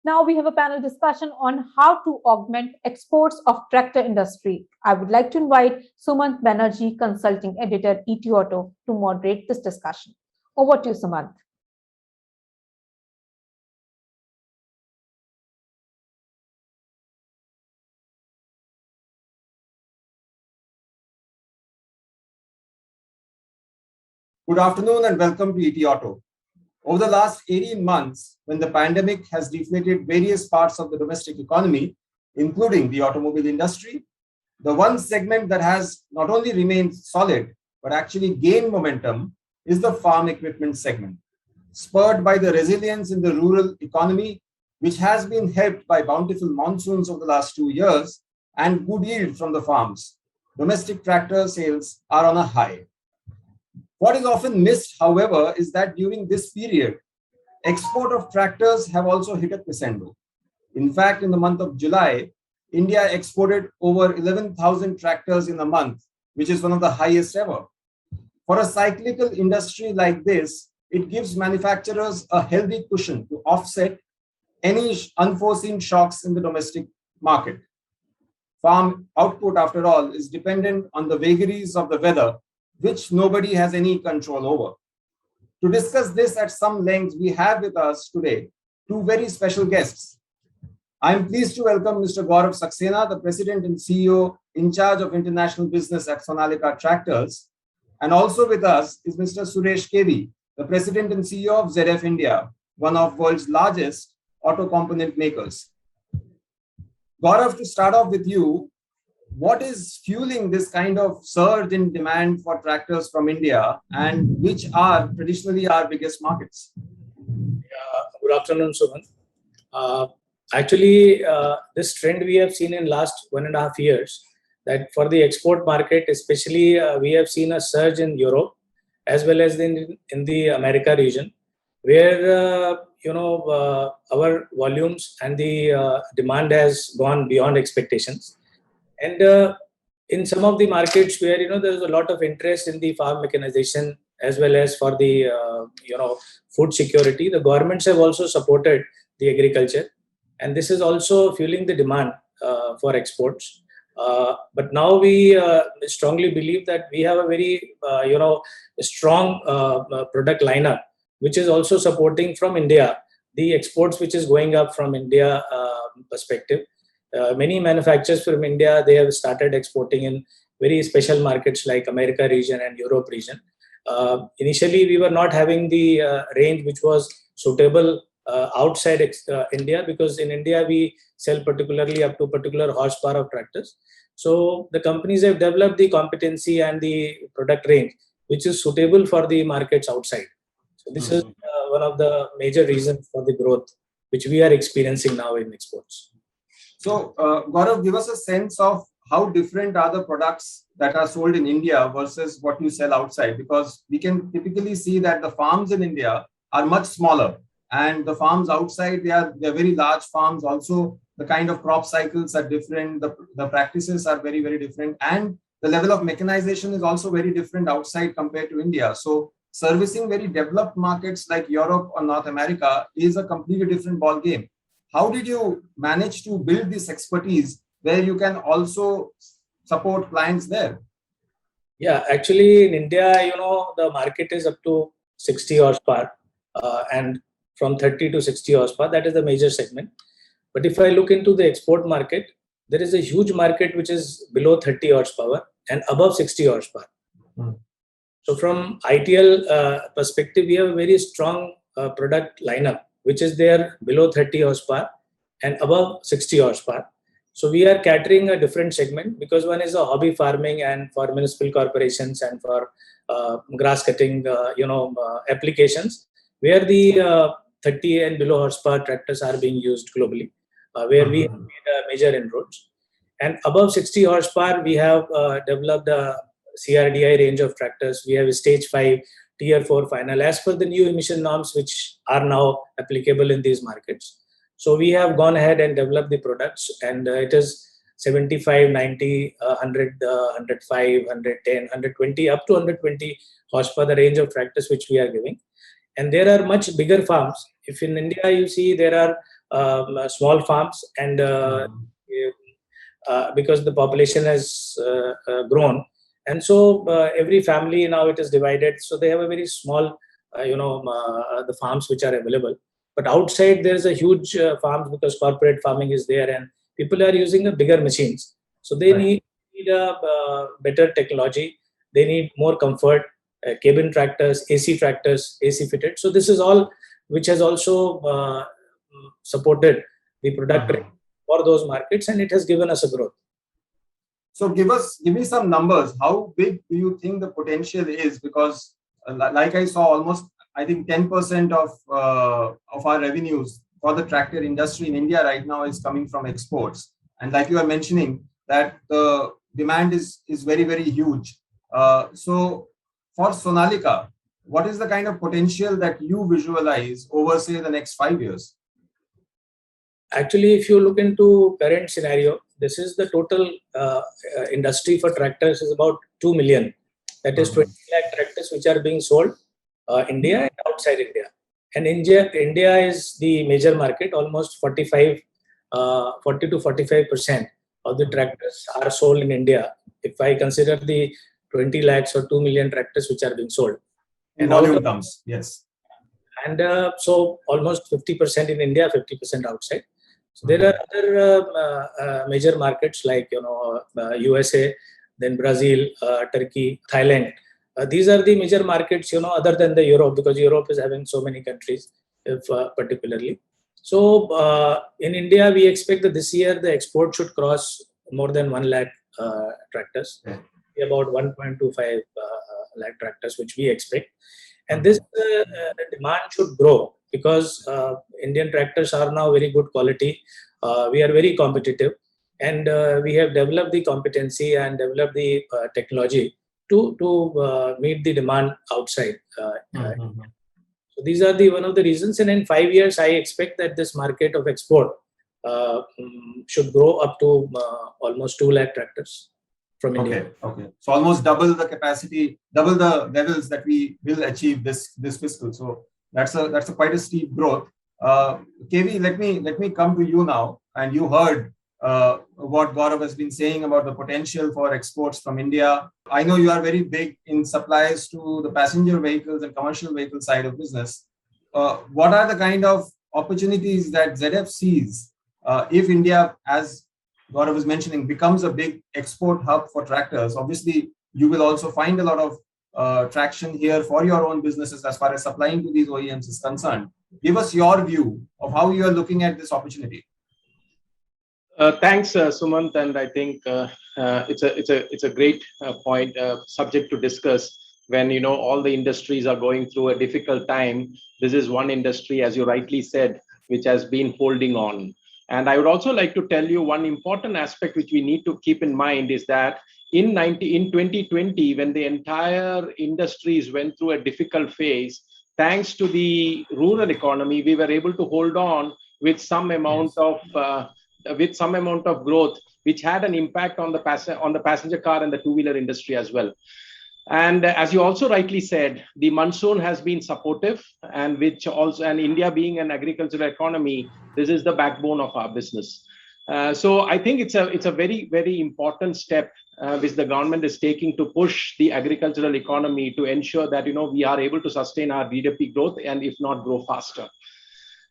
Now we have a panel discussion on how to augment exports of tractor industry. I would like to invite Sumant Banerjee, consulting editor, ET Auto, to moderate this discussion. Over to you, Sumant. Good afternoon and welcome to ET Auto. Over the last 18 months, when the pandemic has deflated various parts of the domestic economy, including the automobile industry, the one segment that has not only remained solid, but actually gained momentum is the farm equipment segment, spurred by the resilience in the rural economy, which has been helped by bountiful monsoons over the last 2 years and good yield from the farms. Domestic tractor sales are on a high. What is often missed, however, is that during this period, export of tractors have also hit a crescendo. In fact, in the month of July, India exported over 11,000 tractors in a month, which is one of the highest ever. For a cyclical industry like this, it gives manufacturers a healthy cushion to offset any unforeseen shocks in the domestic market. Farm output, after all, is dependent on the vagaries of the weather, which nobody has any control over. To discuss this at some length, we have with us today two very special guests. I am pleased to welcome Mr. Gaurav Saxena, the President and CEO in charge of international business at Sonalika Tractors. And also with us is Mr. Suresh KV, the President and CEO of ZF India, one of world's largest auto component makers. Gaurav, to start off with you, what is fueling this kind of surge in demand for tractors from India, and which are traditionally our biggest markets? Good afternoon, Sumant. Actually, this trend we have seen in last 1.5 years, that for the export market, especially we have seen a surge in Europe as well as in the America region, where our volumes and the demand has gone beyond expectations. And in some of the markets where there is a lot of interest in the farm mechanization as well as for the food security, the governments have also supported the agriculture, and this is also fueling the demand for exports. But now we strongly believe that we have a very strong product lineup, which is also supporting from India the exports which is going up from India perspective. Many manufacturers from India, they have started exporting in very special markets like America region and Europe region. Initially, we were not having the range which was suitable outside India, because in India we sell particularly up to particular horsepower of tractors. So the companies have developed the competency and the product range which is suitable for the markets outside. So this is one of the major reasons for the growth which we are experiencing now in exports. So, Gaurav, give us a sense of how different are the products that are sold in India versus what you sell outside, because we can typically see that the farms in India are much smaller, and the farms outside, they're very large farms. Also, the kind of crop cycles are different, the practices are very, very different, and the level of mechanization is also very different outside compared to India. So, servicing very developed markets like Europe or North America is a completely different ball game. How did you manage to build this expertise where you can also support clients there? Yeah, actually in India, the market is up to 60 horsepower and from 30 to 60 horsepower, that is the major segment. But if I look into the export market, there is a huge market which is below 30 horsepower and above 60 horsepower. So from ITL perspective, we have a very strong product lineup, which is there below 30 horsepower and above 60 horsepower. So we are catering a different segment, because one is a hobby farming and for municipal corporations and for grass cutting, applications, where the 30 and below horsepower tractors are being used globally, where we have made major inroads. And above 60 horsepower, we have developed a CRDI range of tractors. We have a stage 5, tier 4 final, as per the new emission norms which are now applicable in these markets. So we have gone ahead and developed the products, and it is 75, 90, 100, 105, 110, 120, up to 120 horsepower, the range of tractors which we are giving. And there are much bigger farms. If in India you see, there are small farms, and because the population has grown, and so every family now it is divided. So they have a very small, the farms which are available. But outside there is a huge farms, because corporate farming is there, and people are using a bigger machines. So they Right. need a better technology. They need more comfort. Cabin tractors, AC tractors, AC fitted. So this is all which has also supported the product Uh-huh. for those markets, and it has given us a growth. So give me some numbers. How big do you think the potential is? Because like I saw, almost I think 10% of our revenues for the tractor industry in India right now is coming from exports. And like you are mentioning, that the demand is very huge. So for Sonalika, what is the kind of potential that you visualize over, say, the next 5 years? Actually, if you look into current scenario, this is the total industry for tractors is about 2 million. That is 20 Mhm. lakh tractors which are being sold India and outside India. And India is the major market. Almost 40 to 45% of the tractors are sold in India. If I consider the 20 lakhs or 2 million tractors which are being sold, In and out volume of, terms, yes. and so almost 50% in India, 50% outside. So there are Mhm. other major markets like USA, then Brazil, Turkey, Thailand. These are the major markets, other than the Europe, because Europe is having so many countries, if particularly. So in India, we expect that this year the export should cross more than 1 lakh tractors, Okay. about 1.25 lakh tractors, which we expect. And this Mhm. demand should grow, because Indian tractors are now very good quality. We are very competitive, and we have developed the competency and developed the technology to meet the demand outside. Mhm. So these are the one of the reasons. And in 5 years, I expect that this market of export should grow up to almost 2 lakh tractors from India. Okay. So almost double the capacity, double the levels that we will achieve this fiscal. So that's a quite a steep growth. KV, let me come to you now. And you heard what Gaurav has been saying about the potential for exports from India. I know you are very big in supplies to the passenger vehicles and commercial vehicle side of business. What are the kind of opportunities that ZF sees if India, as Gaurav was mentioning, becomes a big export hub for tractors? Obviously, you will also find a lot of traction here for your own businesses as far as supplying to these OEMs is concerned. Give us your view of how you are looking at this opportunity. Thanks, Sumant, and I think it's a great point subject to discuss. When all the industries are going through a difficult time, this is one industry, as you rightly said, which has been holding on. And I would also like to tell you one important aspect which we need to keep in mind is that in 2020, when the entire industries went through a difficult phase, thanks to the rural economy, we were able to hold on with some amount Yes. of growth, which had an impact on the passenger car and the two-wheeler industry as well. And as you also rightly said, the monsoon has been supportive, and India being an agricultural economy, this is the backbone of our business. So I think it's a very important step which the government is taking to push the agricultural economy to ensure that we are able to sustain our GDP growth, and if not, grow faster.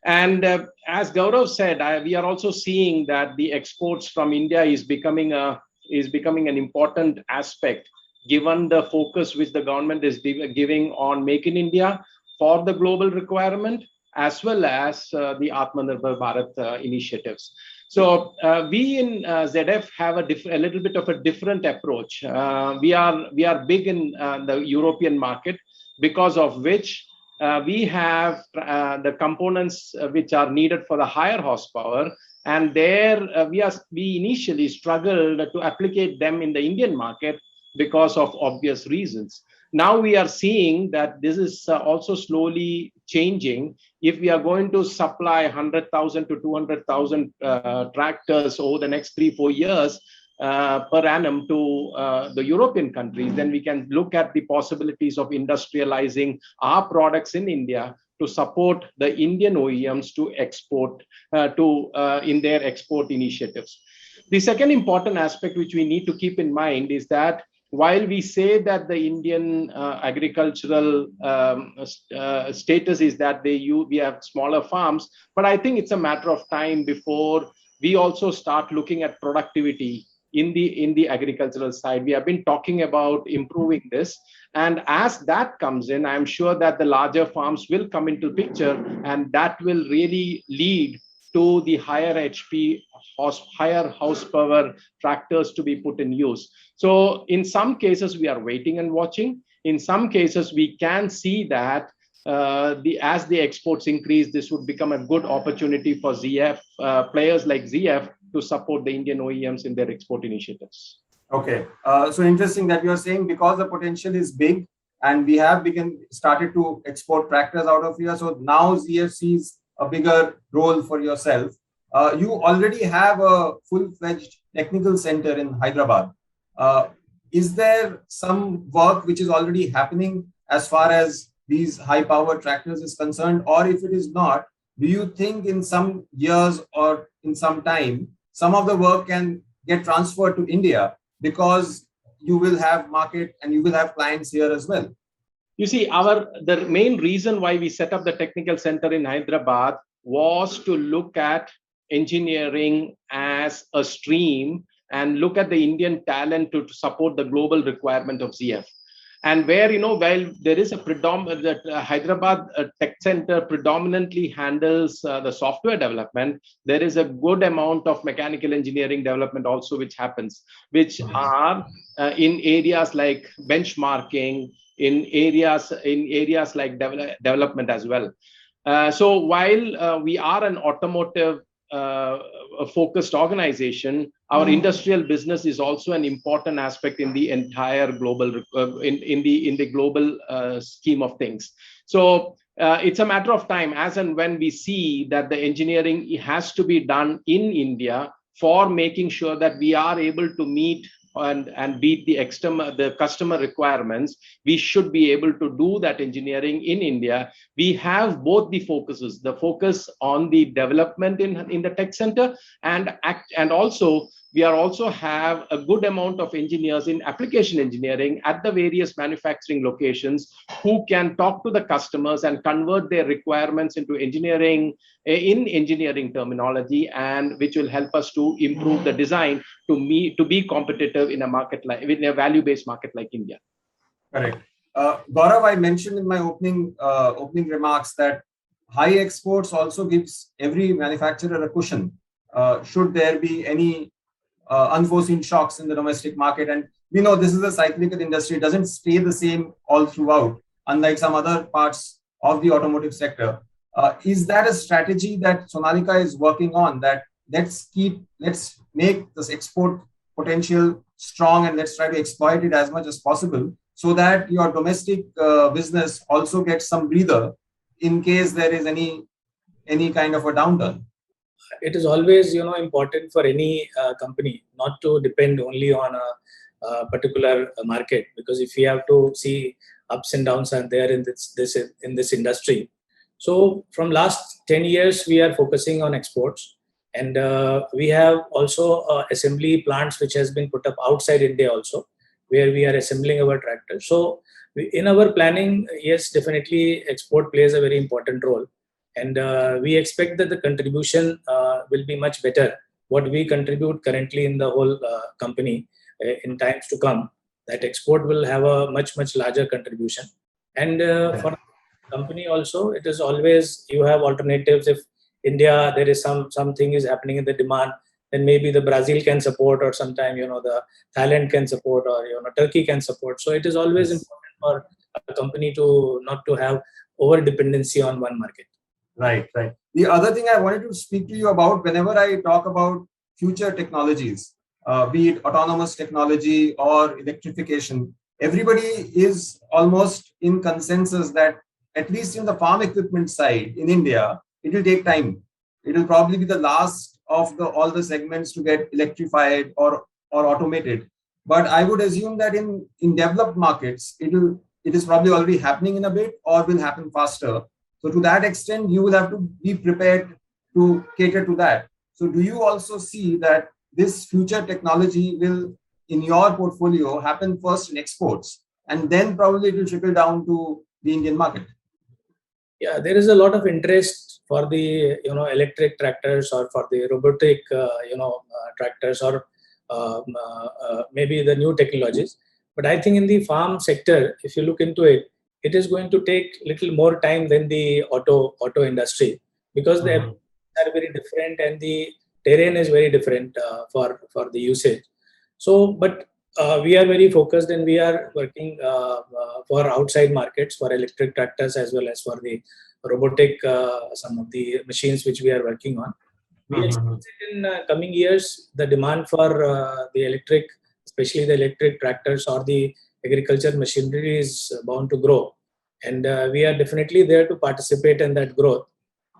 And as Gaurav said, we are also seeing that the exports from India is becoming an important aspect, given the focus which the government is giving on Make in India for the global requirement, as well as the Atmanirbhar Bharat initiatives. So we in ZF have a little bit of a different approach. We are big in the European market, because of which we have the components which are needed for the higher horsepower, and there we initially struggled to applicate them in the Indian market because of obvious reasons. Now we are seeing that this is also slowly changing. If we are going to supply 100,000 to 200,000 tractors over the next 3-4 years per annum to the European countries, then we can look at the possibilities of industrializing our products in India to support the Indian OEMs to export in their export initiatives. The second important aspect which we need to keep in mind is that while we say that the Indian agricultural status is that we have smaller farms, but I think it's a matter of time before we also start looking at productivity in the agricultural side. We have been talking about improving this, and as that comes in, I'm sure that the larger farms will come into the picture, and that will really lead to the higher HP, higher horsepower tractors to be put in use. So in some cases, we are waiting and watching. In some cases, we can see that as the exports increase, this would become a good opportunity for ZF players like ZF to support the Indian OEMs in their export initiatives. Okay, so interesting that you are saying because the potential is big and we have started to export tractors out of here. So now ZF sees a bigger role for yourself. You already have a full-fledged technical center in Hyderabad. Is there some work which is already happening as far as these high-power tractors is concerned? Or if it is not, do you think in some years or in some time, some of the work can get transferred to India because you will have market and you will have clients here as well? You see, the main reason why we set up the technical center in Hyderabad was to look at engineering as a stream and look at the Indian talent to support the global requirement of ZF. And where, while there is a predominant, Hyderabad Tech Center predominantly handles the software development, there is a good amount of mechanical engineering development also which happens, which are in areas like benchmarking, in areas like development as well. So while we are an automotive focused organization, our industrial business is also an important aspect in the entire global in the global scheme of things. So it's a matter of time as and when we see that the engineering has to be done in India for making sure that we are able to meet and beat the customer requirements. We should be able to do that engineering in India. We have both the focuses, the focus on the development in the tech center, and also we also have a good amount of engineers in application engineering at the various manufacturing locations who can talk to the customers and convert their requirements into engineering in engineering terminology, and which will help us to improve the design to be competitive in a value-based market like India. Correct. Gaurav, I mentioned in my opening remarks that high exports also gives every manufacturer a cushion. Should there be any unforeseen shocks in the domestic market, and we know this is a cyclical industry, it doesn't stay the same all throughout, unlike some other parts of the automotive sector. Is that a strategy that Sonalika is working on, that let's make this export potential strong and let's try to exploit it as much as possible so that your domestic business also gets some breather in case there is any kind of a downturn? It is always important for any company not to depend only on a particular market, because if you have to see ups and downs are there in this industry. So from last 10 years we are focusing on exports, and we have also assembly plants which has been put up outside India also, where we are assembling our tractors. So in our planning, yes, definitely export plays a very important role. And we expect that the contribution will be much better what we contribute currently in the whole company in times to come. That export will have a much larger contribution. And for the company also, it is always you have alternatives. If India there is something is happening in the demand, then maybe the Brazil can support, or sometime the Thailand can support, or Turkey can support. So it is always important for a company to not to have over dependency on one market. Right. The other thing I wanted to speak to you about, whenever I talk about future technologies, be it autonomous technology or electrification, everybody is almost in consensus that at least in the farm equipment side in India, it will take time. It will probably be the last of all the segments to get electrified or automated. But I would assume that in developed markets, it is probably already happening in a bit or will happen faster. So to that extent, you will have to be prepared to cater to that. So do you also see that this future technology will, in your portfolio, happen first in exports, and then probably it will trickle down to the Indian market? Yeah, there is a lot of interest for the electric tractors or for the robotic tractors or maybe the new technologies. But I think in the farm sector, if you look into it, it is going to take little more time than the auto industry, because they are very different and the terrain is very different for the usage. So, but we are very focused and we are working for outside markets for electric tractors as well as for the robotic, some of the machines which we are working on. We expect in coming years the demand for the electric, especially the electric tractors or the agriculture machinery, is bound to grow, and we are definitely there to participate in that growth.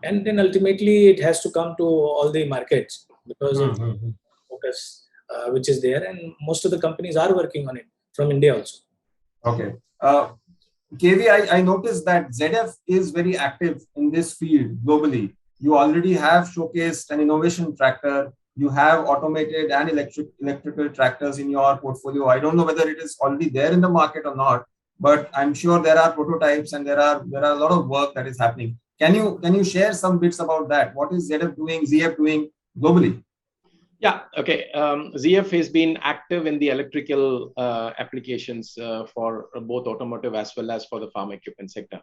And then ultimately it has to come to all the markets, because of the focus which is there, and most of the companies are working on it from India also. Okay. KV, I noticed that ZF is very active in this field globally. You already have showcased an innovation tractor. You have automated and electrical tractors in your portfolio. I don't know whether it is already there in the market or not, but I'm sure there are prototypes and there are a lot of work that is happening. Can you share some bits about that? What is ZF doing globally? Yeah, okay. ZF has been active in the electrical applications for both automotive as well as for the farm equipment sector.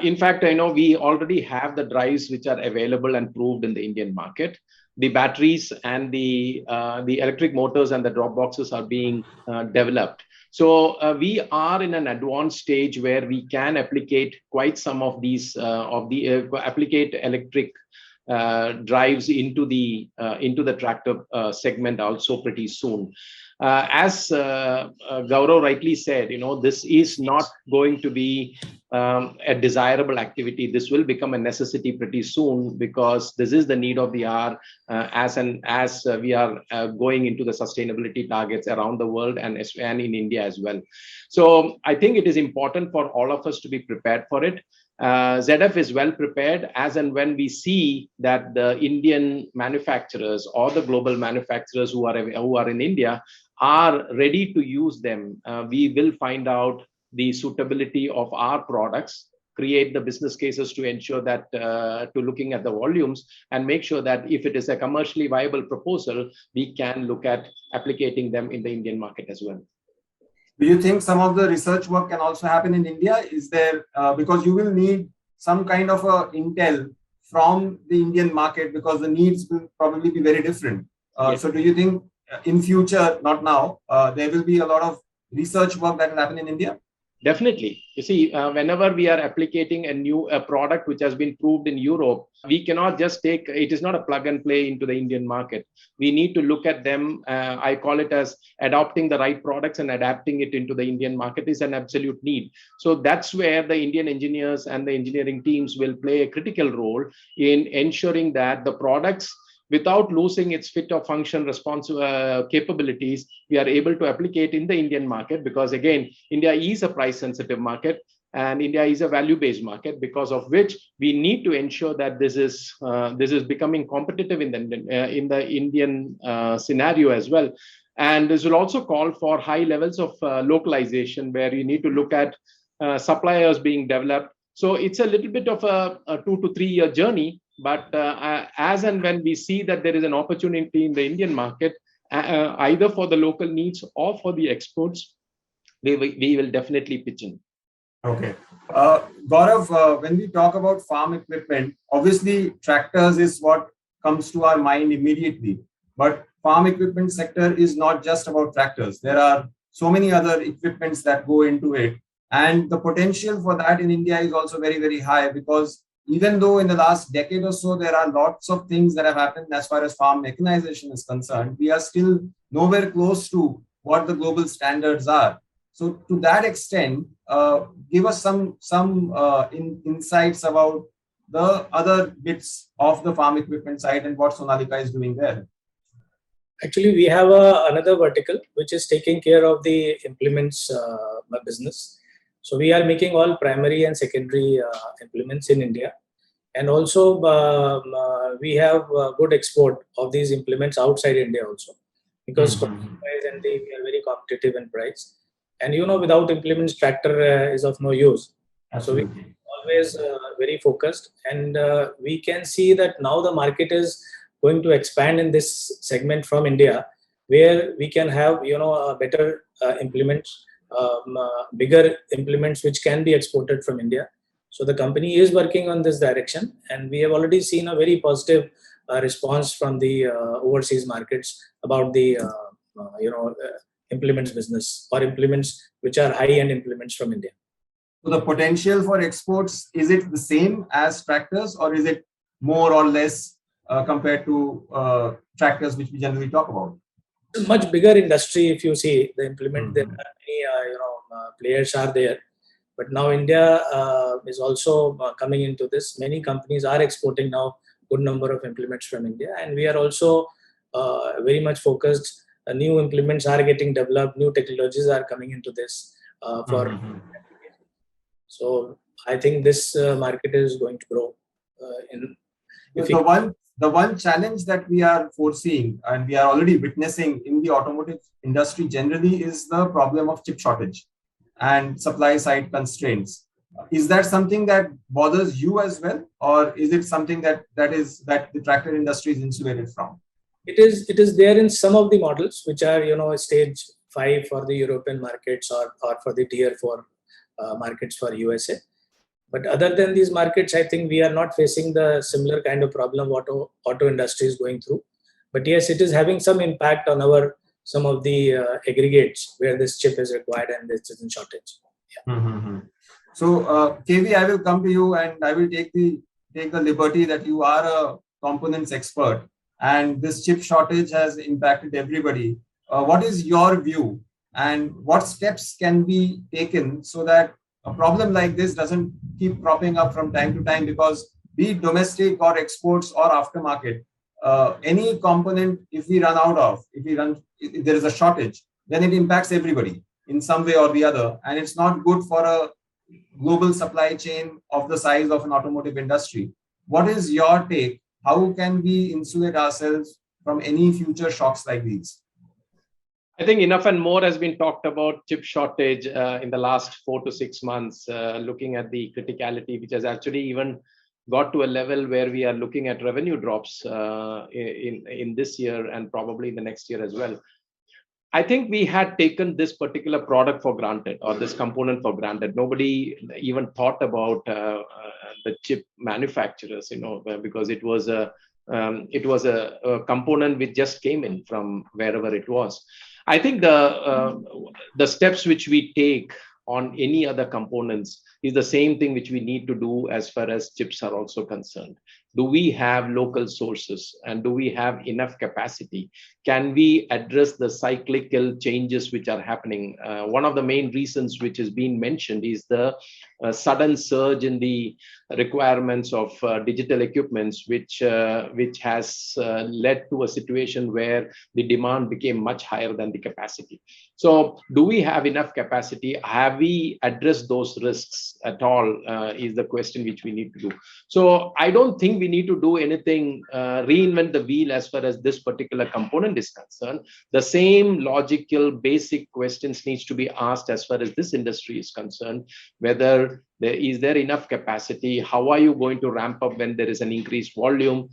In fact, I know we already have the drives which are available and proved in the Indian market. The batteries and the electric motors and the drop boxes are being developed. So we are in an advanced stage where we can applicate quite some of these applicate electric drives into the tractor segment also pretty soon. As Gaurav rightly said, this is not going to be a desirable activity. This will become a necessity pretty soon, because this is the need of the hour as we are going into the sustainability targets around the world and in India as well. So I think it is important for all of us to be prepared for it. ZF is well prepared, as and when we see that the Indian manufacturers or the global manufacturers who are in India are ready to use them. We will find out the suitability of our products, create the business cases to ensure that to looking at the volumes, and make sure that if it is a commercially viable proposal, we can look at applicating them in the Indian market as well. Do you think some of the research work can also happen in India? Is there, because you will need some kind of a intel from the Indian market, because the needs will probably be very different. Yes. So do you think in future, not now, there will be a lot of research work that will happen in India? Definitely. You see, whenever we are applicating a product which has been proved in Europe, we cannot just take, it is not a plug and play into the Indian market. We need to look at them. I call it as adopting the right products and adapting it into the Indian market is an absolute need. So that's where the Indian engineers and the engineering teams will play a critical role in ensuring that the products, without losing its fit or function capabilities, we are able to applicate in the Indian market, because again, India is a price sensitive market and India is a value based market, because of which we need to ensure that this is becoming competitive in the Indian scenario as well. And this will also call for high levels of localization, where you need to look at suppliers being developed. So it's a little bit of a 2 to 3 year journey. But as and when we see that there is an opportunity in the Indian market, either for the local needs or for the exports, we will definitely pitch in. Okay. Gaurav, when we talk about farm equipment, obviously tractors is what comes to our mind immediately. But farm equipment sector is not just about tractors. There are so many other equipments that go into it. And the potential for that in India is also very, very high, because even though in the last decade or so, there are lots of things that have happened as far as farm mechanization is concerned, we are still nowhere close to what the global standards are. So to that extent, give us some insights about the other bits of the farm equipment side and what Sonalika is doing there. Actually, we have another vertical which is taking care of the implements business. So we are making all primary and secondary implements in India. And also we have good export of these implements outside India also, because price and we are very competitive in price. And without implements, tractor is of no use. Absolutely. So we always very focused, and we can see that now the market is going to expand in this segment from India, where we can have better implements, bigger implements which can be exported from India. So the company is working on this direction, and we have already seen a very positive response from the overseas markets about the implements business, or implements which are high-end implements from India. So the potential for exports, is it the same as tractors, or is it more or less compared to tractors which we generally talk about? It's a much bigger industry. If you see the implement, there are many players are there. But now India is also coming into this. Many companies are exporting now good number of implements from India, and we are also very much focused. New implements are getting developed. New technologies are coming into this for. So I think this market is going to grow. The one challenge that we are foreseeing and we are already witnessing in the automotive industry generally is the problem of chip shortage and supply side constraints. Is that something that bothers you as well, or is it something that the tractor industry is insulated from? It is there in some of the models which are stage 5 for the European markets, or for the tier 4 markets for USA. But other than these markets, I think we are not facing the similar kind of problem what auto industry is going through. But yes, it is having some impact on some of the aggregates where this chip is required and this is in shortage. Yeah. So KV, I will come to you, and I will take the liberty that you are a components expert, and this chip shortage has impacted everybody. What is your view, and what steps can be taken so that a problem like this doesn't keep cropping up from time to time? Because be it domestic or exports or aftermarket, any component, if there is a shortage, then it impacts everybody in some way or the other, and it's not good for a global supply chain of the size of an automotive industry. What is your take? How can we insulate ourselves from any future shocks like these? I think enough and more has been talked about chip shortage in the last 4 to 6 months, looking at the criticality, which has actually even got to a level where we are looking at revenue drops in this year and probably in the next year as well. I think we had taken this particular product for granted, or this component for granted. Nobody even thought about the chip manufacturers, because it was a component which just came in from wherever it was. I think the steps which we take on any other components is the same thing which we need to do as far as chips are also concerned. Do we have local sources, and do we have enough capacity? Can we address the cyclical changes which are happening? One of the main reasons which has been mentioned is the sudden surge in the requirements of digital equipments, which has led to a situation where the demand became much higher than the capacity. So do we have enough capacity? Have we addressed those risks at all is the question which we need to do. So I don't think we need to do anything, reinvent the wheel as far as this particular component is concerned. The same logical basic questions needs to be asked as far as this industry is concerned, whether is there enough capacity? How are you going to ramp up when there is an increased volume?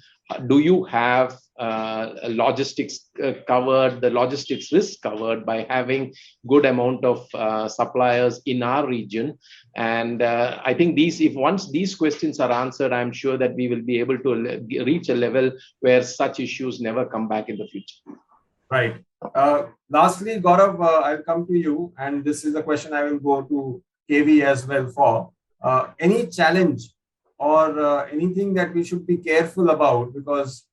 Do you have logistics covered, the logistics risk covered by having good amount of suppliers in our region? And I think once these questions are answered, I'm sure that we will be able to reach a level where such issues never come back in the future. Right. Lastly, Gaurav, I'll come to you, and this is a question I will go to KV as well for. Any challenge or anything that we should be careful about? Because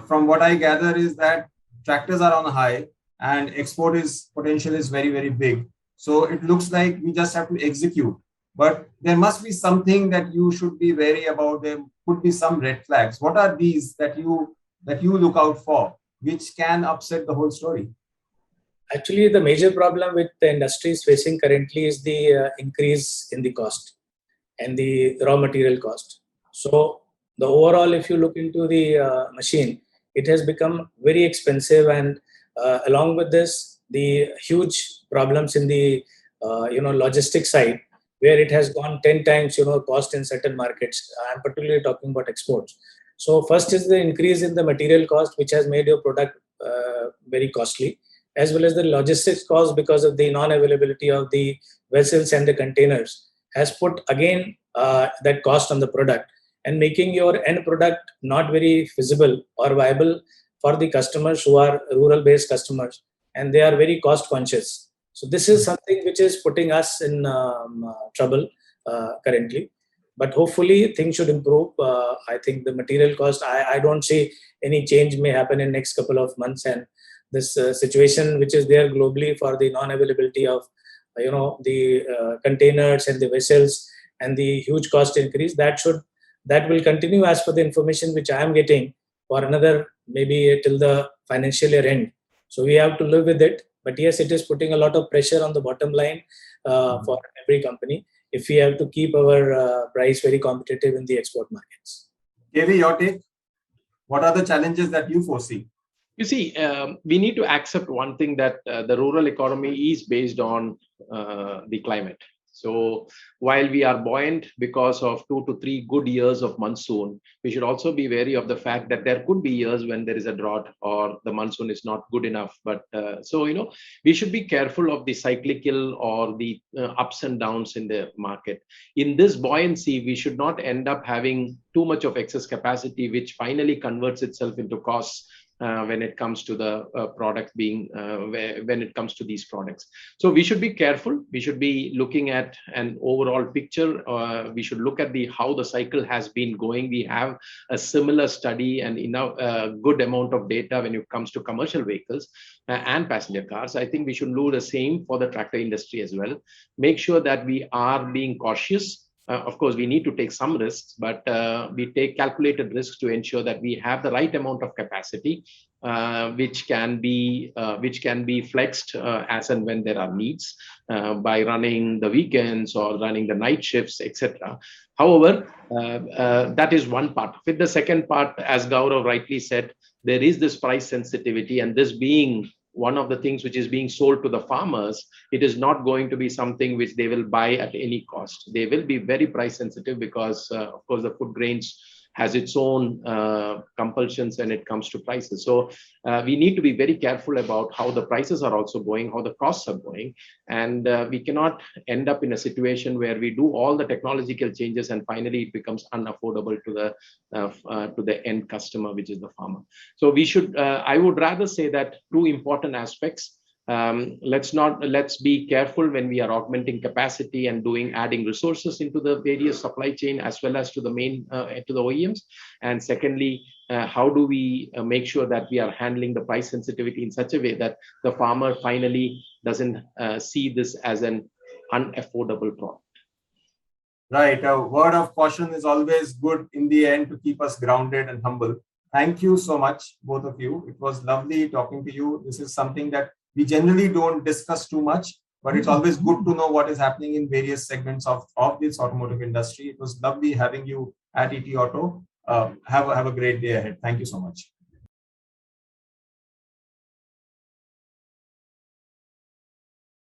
from what I gather is that tractors are on a high and export potential is very, very big. So it looks like we just have to execute. But there must be something that you should be wary about. There could be some red flags. What are these that you look out for, which can upset the whole story? Actually, the major problem with the industry is facing currently is the increase in the cost and the raw material cost. So the overall, if you look into the machine, it has become very expensive, and along with this, the huge problems in the logistic side, where it has gone 10 times cost in certain markets. I'm particularly talking about exports. So first is the increase in the material cost, which has made your product very costly, as well as the logistics cost because of the non-availability of the vessels and the containers has put again that cost on the product, and making your end product not very feasible or viable for the customers who are rural based customers, and they are very cost conscious. So this is something which is putting us in trouble currently, but hopefully things should improve. I think the material cost, I don't see any change may happen in next couple of months, and this situation which is there globally for the non availability of the containers and the vessels and the huge cost increase, that will continue as per the information which I am getting for another maybe till the financial year end. So we have to live with it, but yes, it is putting a lot of pressure on the bottom line for every company if we have to keep our price very competitive in the export markets. KV, your take? What are the challenges that you foresee? You see, we need to accept one thing, that the rural economy is based on the climate. So while we are buoyant because of 2 to 3 good years of monsoon, we should also be wary of the fact that there could be years when there is a drought or the monsoon is not good enough. But we should be careful of the cyclical or the ups and downs in the market. In this buoyancy, we should not end up having too much of excess capacity, which finally converts itself into costs when it comes to the product being when it comes to these products. So we should be careful. We should be looking at an overall picture. We should look at how the cycle has been going. We have a similar study and enough good amount of data when it comes to commercial vehicles and passenger cars. I think we should do the same for the tractor industry as well. Make sure that we are being cautious. Of course, we need to take some risks, but we take calculated risks to ensure that we have the right amount of capacity, which can be flexed as and when there are needs by running the weekends or running the night shifts, etc. However, that is one part of it. The second part, as Gaurav rightly said, there is this price sensitivity, and this being one of the things which is being sold to the farmers, it is not going to be something which they will buy at any cost. They will be very price sensitive because, of course, the food grains has its own compulsions when it comes to prices. So we need to be very careful about how the prices are also going, how the costs are going, and we cannot end up in a situation where we do all the technological changes and finally it becomes unaffordable to the end customer, which is the farmer. So we should, I would rather say that two important aspects. Let's be careful when we are augmenting capacity and adding resources into the various supply chain as well as to the OEMs. And secondly, how do we make sure that we are handling the price sensitivity in such a way that the farmer finally doesn't see this as an unaffordable product. Right. A word of caution is always good in the end to keep us grounded and humble. Thank you so much, both of you. It was lovely talking to you. This is something that we generally don't discuss too much, but it's always good to know what is happening in various segments of this automotive industry. It was lovely having you at ET Auto. Have a great day ahead. Thank you so much.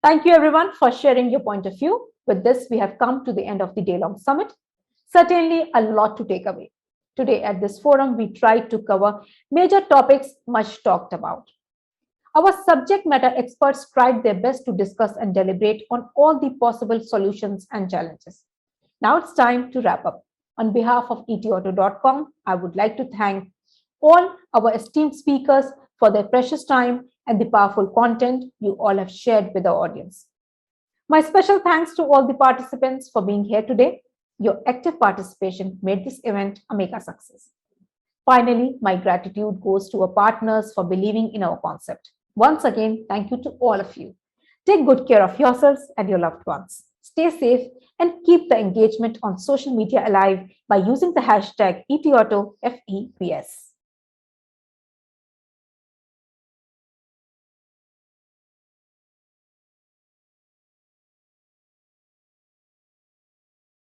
Thank you everyone for sharing your point of view. With this, we have come to the end of the day-long summit. Certainly a lot to take away. Today at this forum, we tried to cover major topics much talked about. Our subject matter experts tried their best to discuss and deliberate on all the possible solutions and challenges. Now it's time to wrap up. On behalf of etauto.com, I would like to thank all our esteemed speakers for their precious time and the powerful content you all have shared with the audience. My special thanks to all the participants for being here today. Your active participation made this event a mega success. Finally, my gratitude goes to our partners for believing in our concept. Once again, thank you to all of you. Take good care of yourselves and your loved ones. Stay safe and keep the engagement on social media alive by using the hashtag ETAuto FEVS.